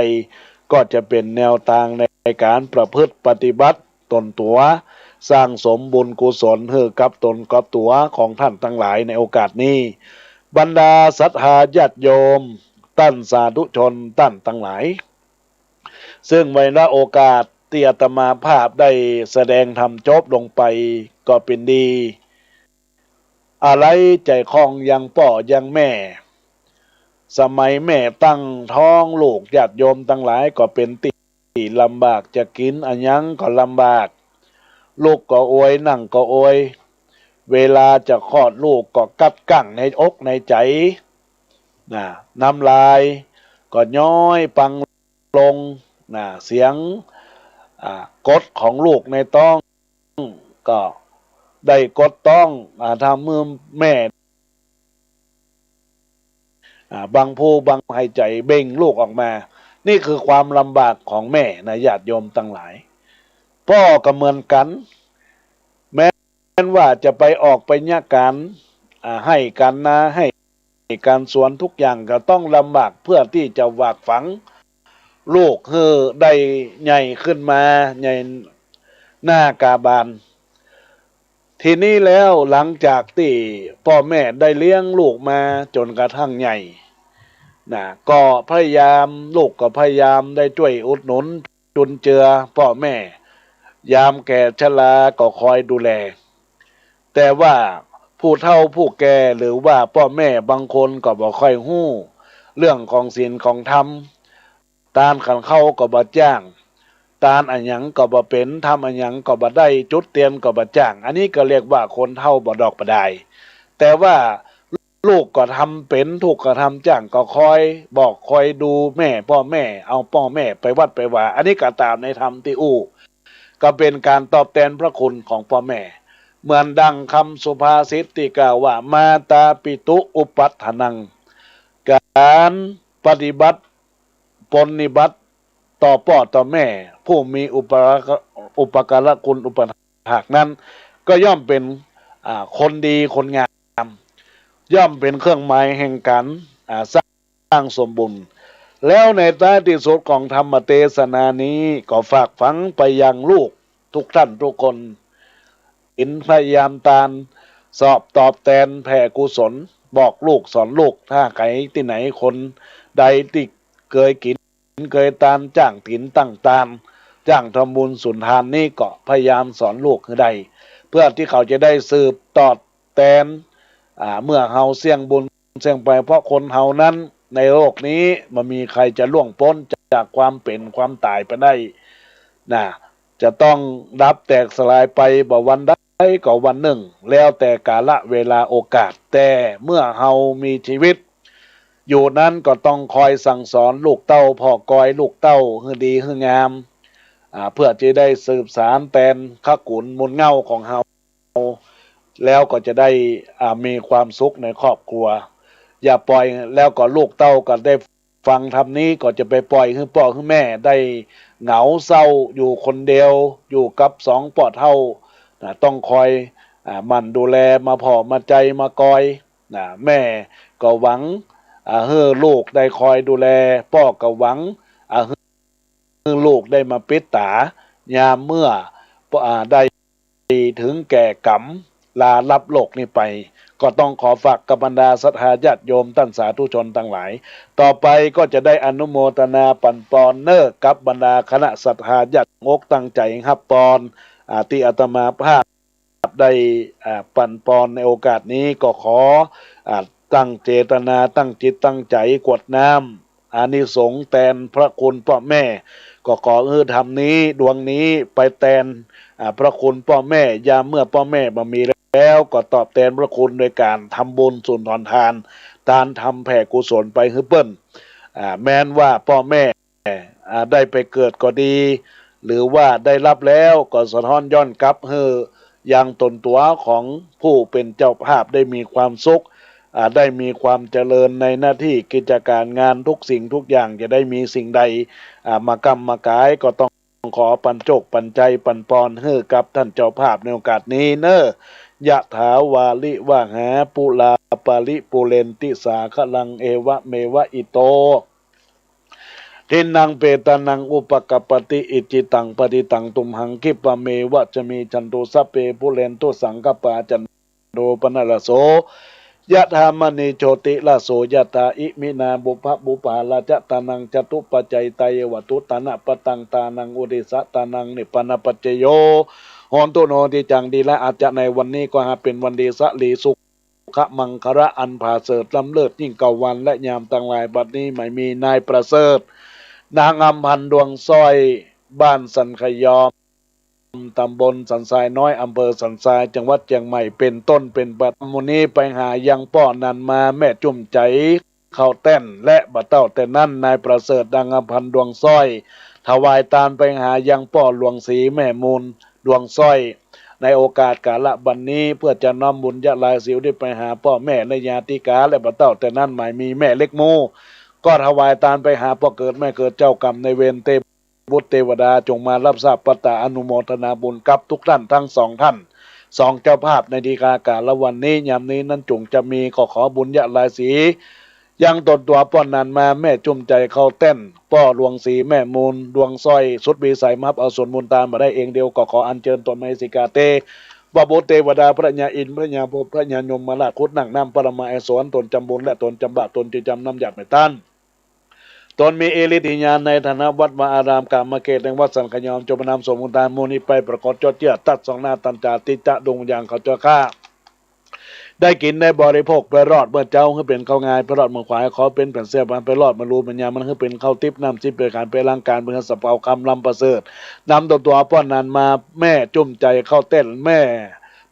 ก็จะเป็นแนวทางในการประพฤติปฏิบัติตนตัวสร้างสมบุญกุศลให้กับตนกับตัวของท่านทั้งหลายในโอกาสนี้บรรดาศรัทธาญาติโยมท่านสาธุชนท่านทั้งหลายซึ่งไว้ณโอกาสที่อาตมาภาพได้แสดงธรรมจบลงไปก็เป็นดีอะไรใจคล้องยังพ่อยังแม่สมัยแม่ตั้งท้องลูกญาติโยมทั้งหลายก็เป็นตีลำบากจะกินอันยังก็ลำบากลูกก็อวยนั่งก็อวยเวลาจะคลอดลูกก็กัดกั้งในอกในใจน้ำลาย ก็ย้อยปังลงเสียงกดของลูกในต้องก็ได้กดต้องทำมือแม่บางผู้บางหายใจเบ่งลูกออกมานี่คือความลำบากของแม่นะญาติโยมทั้งหลายพ่อก็เหมือนกันแม้ว่าจะไปออกไปเนี่ยการให้การนาให้การสวนทุกอย่างก็ต้องลำบากเพื่อที่จะฝากฝังลูกให้ได้ใหญ่ขึ้นมาใหญ่หน้ากาบานทีนี้แล้วหลังจากที่พ่อแม่ได้เลี้ยงลูกมาจนกระทั่งใหญ่ก็พยายามลูกก็พยายามได้ช่วยอุดหนุนจุนเจือพ่อแม่ยามแก่ชราก็คอยดูแลแต่ว่าผู้เฒ่าผู้แก่หรือว่าพ่อแม่บางคนก็บ่ค่อยฮู้เรื่องของศีลของธรรมตานขันเข้าก็บ่จ้างตานอันหยังก็บ่เป็นทำอันหยังก็บ่ได้จุดเตียนก็บ่จ้างอันนี้ก็เรียกว่าคนเฒ่าบ่ดอกบ่ได้แต่ว่าลูกก็ทำเป็นถูกก็ทำจ้างก็คอยบอกคอยดูแม่พ่อแม่เอาพ่อแม่ไปวัดไปว่าอันนี้ก็ตามในธรรมที่ก็เป็นการตอบแทนพระคุณของพ่อแม่เหมือนดังคำสุภาษิตที่กล่าวว่ามาตาปิตุอุปัฏฐนังการปฏิบัติปฏิบัติต่อพ่อต่อแม่ผู้มีอุปการะคุณอุปถากนั้นก็ย่อมเป็นคนดีคนงามย่อมเป็นเครื่องหมายแห่งการสร้างสมบุญแล้วในท้ายที่สุดของธรรมเทศนานี้ก็ฝากฝังไปยังลูกทุกท่านทุกคนพยายามตานสอบตอบแทนแผ่กุศลบอกลูกสอนลูกถ้าใครที่ไหนคนใดที่เคยกินเคยตานจ้างถินตั้งตานจ้างทำบุญสุนทานนี่ก็พยายามสอนลูกให้ได้เพื่อที่เขาจะได้สืบตอบแทนเมื่อเฮาเสี่ยงบุญเสี่ยงไปเพราะคนเฮานั้นในโลกนี้มันมีใครจะล่วงพ้นจากความเป็นความตายไปได้จะต้องรับแตกสลายไปบ่วันใดก็วันหนึ่งแล้วแต่กาลเวลาโอกาสแต่เมื่อเฮามีชีวิตอยู่นั้นก็ต้องคอยสั่งสอนลูกเต้าพ่อกอยลูกเต้าให้ดีให้งามเพื่อจะได้สืบสานแทนขกุลมูลเงาของเฮาแล้วก็จะได้มีความสุขในครอบครัวอย่าปล่อยแล้วก็ลูกเต้าก็ได้ฟังทำนี้ก็จะไปปล่อยให้พ่อให้แม่ได้เหงาเศร้าอยู่คนเดียวอยู่กับสองพ่อเฒ่าต้องคอยมันดูแลมาพ่อมาใจมากอยแม่ก็หวังให้ลูกได้คอยดูแลพ่อก็หวังให้ลูกได้มาปิดตายามเมื่อได้ถึงแก่กรรมลารับโลกนี้ไปก็ต้องขอฝากกับบรรดาศรัทธาญาติโยมท่านสาธุชนทั้งหลายต่อไปก็จะได้อนุโมทนาปั่นปอนเนอร์กับบรรดาคณะศรัทธาญาติงกตั้งใจฮับปอนที่อาตมาภาพได้ปั่นปอนในโอกาสนี้ก็ขอตั้งเจตนาตั้งจิตตั้งใจกวดน้ำอานิสงส์แทนพระคุณพ่อแม่ก็ขอทำนี้ดวงนี้ไปแทนพระคุณพ่อแม่ยามเมื่อพ่อแม่บ่มีแล้วก็ตอบแทนพระคุณโดยการทำบุญสุนทานทานทำแผ่กุศลไปให้เปิ้นแม้นว่าพ่อแม่ได้ไปเกิดก็ดีหรือว่าได้รับแล้วก็สะท้อนย้อนกลับให้ยังตนตัวของผู้เป็นเจ้าภาพได้มีความสุขได้มีความเจริญในหน้าที่กิจการงานทุกสิ่งทุกอย่างจะได้มีสิ่งใดมากำมากายก็ต้องขอปันโจกปันใจปันปอนให้กับท่านเจ้าภาพในโอกาสนี้เนอะยะถาวาลิวะหาปุลาปาลิปุเรนติสาคลังเอวะเมวะอิโตทินังเปตานังอุปกปติอิจิตังปฏิตังตุมหังคิปะเมวะจะมีจันโตสัพเพปุเรนตุสังกปาจันโดปนรโสยะธามณีโชติลาโสยะตาอิมินาบุพบุปาลาจะตานังจตุปัจจัยไตยวตุตานะปตังตานังอุดิสะตานังนิปนะปัจเจโยหอนตุโนดีจังดีและอาจจะในวันนี้ก็หาเป็นวันดีสะลีสุขมังคระอันผาเสริฐล้ำเลิศยิ่งเก่าวันและยามต่างหลายบัดนี้ไม่มีนายประเสริฐนางอำพันดวงสร้อยบ้านสันขยอมตำบลสันทรายน้อยอำเภอสันทรายจังหวัดเชียงใหม่เป็นต้นเป็นปัตมุนีไปหายังป้อนันมาแม่จุ่มใจ เข้าเต้นและบ่เต้าแต่นั้นนายประเสริฐดังอภันดวงสร้อยถวายตานไปหายังป่อหลวงศรีแม่มูลดวงสร้อยในโอกาสกาละบัดนนี้เพื่อจะน้อมบุญยะลายสิวได้ไปหาพ่อแม่และญาติกาและบ่เต้าแต่นั้นหมายมีแม่เล็กมูก็ถวายตานไปหาพ่อเกิดแม่เกิดเจ้ากรรมในเวรเทบุตรเทวดาจงมารับทราบปตาอนุโมทนาบุญกับทุกท่านทั้งสองท่านสองเจ้าภาพในดีกากาละวันนี้ยามนี้นั้นจงจะมีขอบุญยะลายสียังตนตัวป้อนนานมาแม่จุ่มใจเข้าเต้นป้อหลวงสีแม่มูลดวงสร้อยสุดบีสายมับเอาส่วนมูลตามมาได้เองเดียวก็ขออัญเชิญตนไมสิกาเตบาโบเทวดาพระญาอินพระญาภพพระญายมมาลาคุดนั่งน้ำปรมาไอสวนตนจำบุญและตนจำบะตนจะจำน้ำหยาดไม่ตันตนมีเอลิติญาณในฐานะวัดวาอารามกามเกตแห่งวัดสันขยอมจงนำสมมุตานมูนีไปประกอบจดเจียตัดสองหน้าตันจาติจะดงอย่างเขาเจ้าข้าได้กินได้บริโภคไปรอดเมื่อเจ้าให้เป็นข้าวงายไปรอดเมื่อขวายขอเป็นแผ่นเสียบันไปรอดมารูปัญญามันให้เป็นข้าวทิพย์น้ำทิพย์เป็นการไปร่างการเป็นสับเอาคำลำประเสริฐนำตัวป้อนนานมาแม่จุ่มใจเข้าเต้นแม่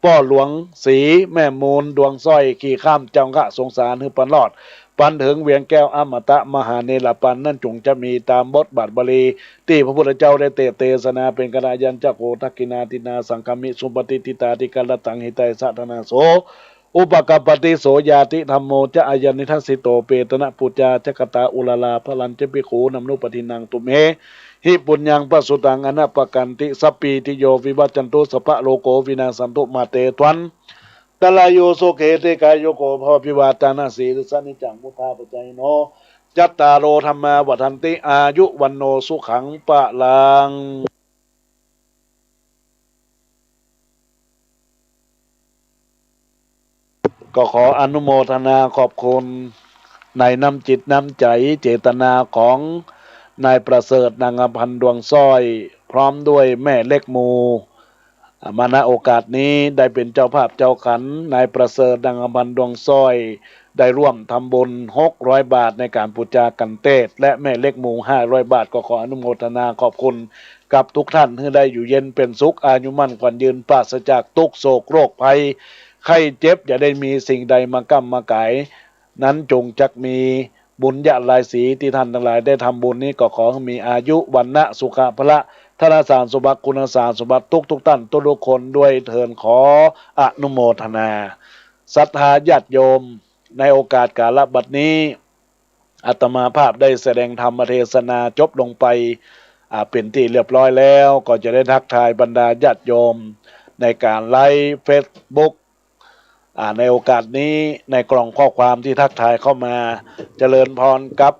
ป้อหลวงสีแม่มูลดวงสร้อยขี่ข้ามจังกะสงสารให้ปันรอดปันถึงเวียงแก้วอมตะมหาเนรปันนั่นจงจะมีตามบทบาทบาลีที่พระพุทธเจ้าได้เทศนาเป็นกระยันจักโขทักกินาตินาสังคมิสุปฏิติตาติกาลตังหิตัยสัทนาโสอุปกปติโสยาติธรรมโมจะอายันนิทัสสิโตเปตนะปุจจาจักตาอุลาลาพลันเจปิขูนำนุปทินังตุเมหิปุญญังปสุตังอนัปปกันติสัพปีติโยวิวัจจันตุสภะโลโกวินาสันตุมาเตตวันตลายโยโสเขเตกายโยโกภวพิวาตานาสีลสนิจังมุทาปจัยโนจัตตาโรธรรมาวัฏันติอายุวันโนสุขังปะลังก็ขออนุโมทนาขอบคุณในน้ำจิตน้ำใจเจตนาของนายประเสริฐนางอภันดวงสร้อยพร้อมด้วยแม่เล็กมูมาณโอกาสนี้ได้เป็นเจ้าภาพเจ้าขันนายประเสริฐนางอภันดวงสร้อยได้ร่วมทำบุญ600 บาทในการปูจากันเทศและแม่เล็กมู500 บาทก็ขออนุโมทนาขอบคุณกับทุกท่านที่ได้อยู่เย็นเป็นสุขอายุมั่นขวัญยืนปราศจากทุกโศกโรคภัยไข้เจ็บอย่าได้มีสิ่งใดมาก้ำมาไก่นั้นจงจักมีบุญญาลายสีที่ท่านทั้งหลายได้ทำบุญนี้ก็ขอให้มีอายุวันนะสุขะพละธนสารสมบัติคุณสารสมบัติทุกท่านทุกคนด้วยเทินขออนุโมทนาศรัทธาญาติโยมในโอกาสกาลบัดนี้อาตมาภาพได้แสดงธรรมเทศนาจบลงไปเป็นที่เรียบร้อยแล้วก็จะได้ทักทายบรรดาญาติโยมในการไลฟ์เฟซบุ๊กในโอกาสนี้ในกล่องข้อความที่ทักทายเข้ามาเจริญพรกับ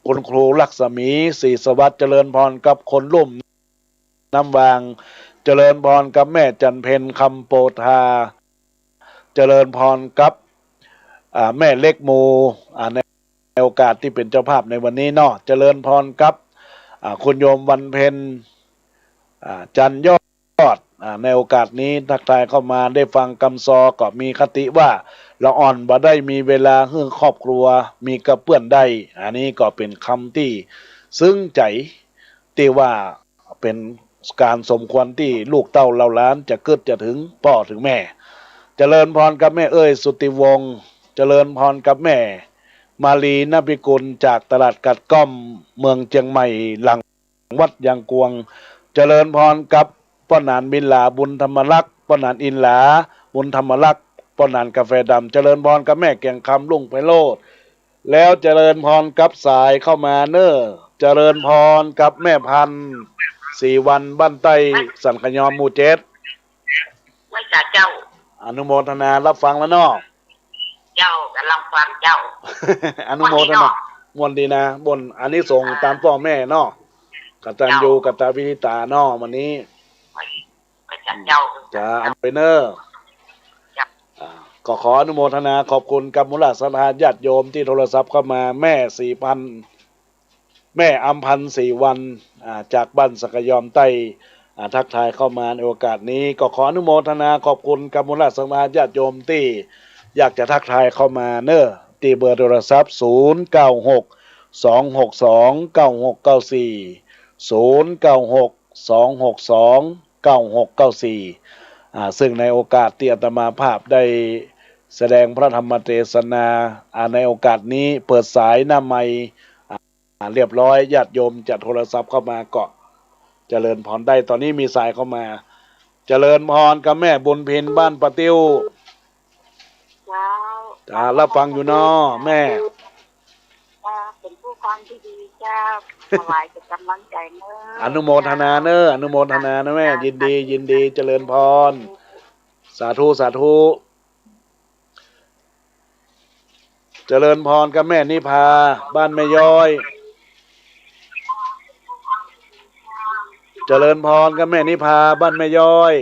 คุณครูลักษมีศรีสวัสดิ์เจริญพรกับคนลุ่มน้ำวางเจริญพรกับแม่จันเพนคำโปธาเจริญพรกับแม่เล็กมูในโอกาสที่เป็นเจ้าภาพในวันนี้เนาะเจริญพรกับคุณโยมวันเพ็ญจันยอดในโอกาสนี้ทักทายเข้ามาได้ฟังคำซอก็มีคติว่าละอ่อนบ่ได้มีเวลาให้ครอบครัวมีกระเพื่อนได้อันนี้ก็เป็นคำที่ซึ้งใจที่ว่าเป็นการสมควรที่ลูกเต้าเราล้านจะเกิดจะถึงพ่อถึงแม่เจริญพรกับแม่เอ้ยสุติวงศ์เจริญพรกับแม่มาลีนภิกุลจากตลาดกัดก้อมเมืองเชียงใหม่หลังวัดยางกวงเจริญพรกับป้อนานบินลาบุญธรรมลักษณ์ป้อนานอินหลาบุญธรรมลักษณ์ป้อนานกาแฟดำเจริญพรกับแม่แก่งคำลุงไพโรจน์แล้วเจริญพรกับสายเข้ามาเนอเจริญพรกับแม่พันธุ์4 วันบ้านใต้สันขยอมหมู่7ไม่จ่าเจ้าอนุโมทนารับฟังแล้วเนาะเจ้ากำลังฟังเจ้า อนุโมทนามวนดีนะบนอันนี้ส่งตามพ่อแม่เนาะกตัญญูกตวิริตาเนาะวันนี้ไม่จ่าเจ้าจะอันไปเนอก็ขออนุโมทนาขอบคุณกับมูลศรัทธาญาติโยมที่โทรศัพท์เข้ามาแม่ 4,000 แม่อำพันธ์4 วันจากบ้านสักยอมใต้ทักทายเข้ามาในโอกาสนี้ก็ขออนุโมทนาขอบคุณกับมูลศรัทธาญาติโยมที่อยากจะทักทายเข้ามาเนอะตีเบอร์โทรศัพท์0962629694 0962629694ซึ่งในโอกาสที่อาตมาภาพได้ แสดงพระธรรมเทศนาในโอกาสนี้เปิดสายหน้าไมค์เรียบร้อยญาติโยมจะโทรศัพท์เข้ามาก็เจริญพรได้ตอนนี้มีสายเข้ามาเจริญพรกับแม่บุญเพ็ญบ้านปะติ้วจ้ารับฟังอยู่เนาะแม่เป็นผู้ฟังที่ดีเจ้าถวายเป็นกำลังใจเนอะอนุโมทนาเนอะอนุโมทนานะแม่ยินดียินดีเจริญพรสาธุสาธุเจริญพรกับแม่นิพาบ้านแม่ย้อยเจริญพรกับแม่นิพาบ้านแม่ย้อย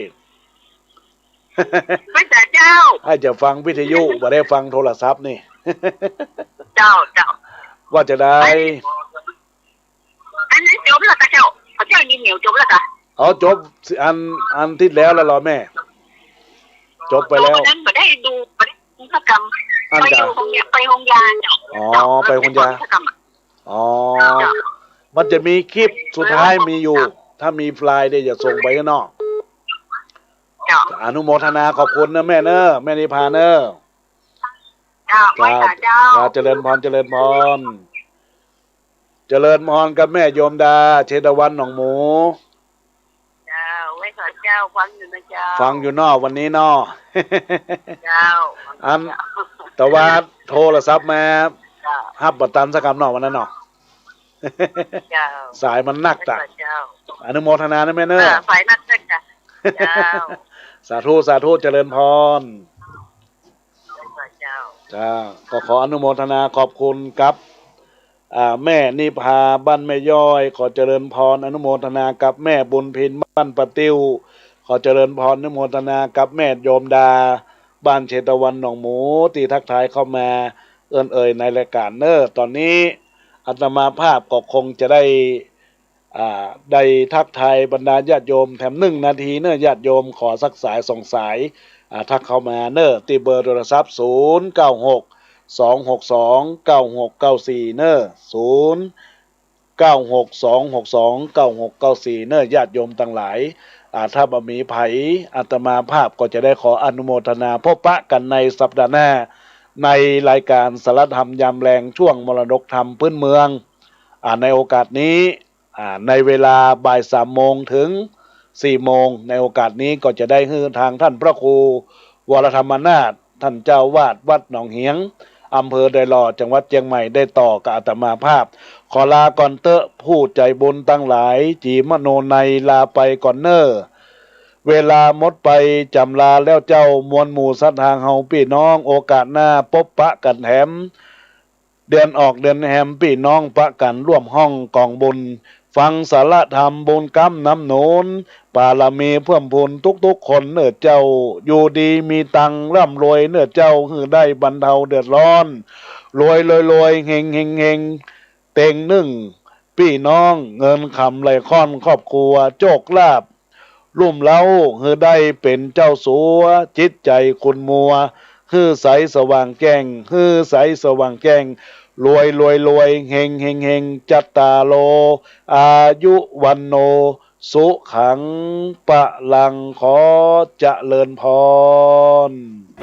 ไม่แต่เจ้าให้จะฟังวิทยุบ่ได้ฟังโทรศัพท์นี่เจ้าว่าจะได้อันนี้จบแล้วเจ้าเขาเจ้านี่เหนียวจบแล้วจ้ะจบอันที่แล้วแล้วเหรอแม่จบไปแล้วนั้นไม่ได้ดูกิจกรรมไปโรงยาเจ้าไปโรงยามันจะมีคลิปสุดท้ายมีอยู่ถ้ามีไฟล์เดี๋ยวจะส่งไปข้างนอกอนุโมทนาขอบคุณนะแม่เนอะแม่นิพาเนอะเจริญพรเจริญพรเจริญพรกับแม่โยมดาเชตวันหนองหมูไว้ขอเจ้าฟังอยู่นะเจ้าฟังอยู่นอกวันนี้นอเจ้าแต่ว่าโทรศัพท์มาฮับบัตันสักคำนอกวันนั้นนอสายมันนักจ้ะอนุโมทนานะแม่เนอะสายนักจ้ะสาธุสาธุเจริญพรจ้าก็ขออนุโมทนาขอบคุณครับแม่นิพาบ้านแม่ย้อยขอเจริญพรอนุโมทนากับแม่บุญเพ็ญบ้านปะติ้วขอเจริญพรอนุโมทนากับแม่โยมดาบ้านเชตวันหนองหมูที่ทักทายเข้ามาเอ่ยในรายการเนอตอนนี้อาตมาภาพก็คงจะได้ทักทายบรรดาญาติโยมแถม1 นาทีเนอญาติโยมขอสักสาย2 สายทักเข้ามาเนอที่เบอร์โทรศัพท์096 262 9694เนอ096 262 9694เนอญาติโยมทั้งหลายถ้าบ่มีไผอาตมาภาพก็จะได้ขออนุโมทนาพบปะกันในสัปดาห์หน้าในรายการสารธรรมยามแรงช่วงมรดกธรรมพื้นเมืองในโอกาสนี้ในเวลาบ่าย 3 โมงถึง 4 โมงในโอกาสนี้ก็จะได้ฮือทางท่านพระครูวรธรรมนาถท่านเจ้าวาดวัดหนองเหียงอำเภอไดหล่อจังหวัดเชียงใหม่ได้ต่อกับอาตมาภาพขอลาก่อนเตอะผู้ใจบุญตั้งหลายจีมโนในลาไปก่อนเนอเวลาหมดไปจำลาแล้วเจ้ามวลหมู่สัตว์ทางเฮาพี่น้องโอกาสหน้าพบปะกันแถมเดือนออกเดือนแฮมพี่น้องปะกันร่วมห้องกองบุญฟังสารธรรมบุญกรรมน้ำหนุนบารมีเพิ่มพูนทุกคนเนื้อเจ้าอยู่ดีมีตังร่ำรวยเนื้อเจ้าคือได้บรรเทาเดือดร้อนรวยเฮงเต็งพี่น้องเงินคำไหลค่อนครอบครัวโชคลาภรุ่มเล้าคือได้เป็นเจ้าสัวจิตใจคุณมัวคือใสสว่างแจ้งคือใสสว่างแจ้งรวยเฮงจัตตาโลอายุวันโนสุขังปะลังขอเจริญพร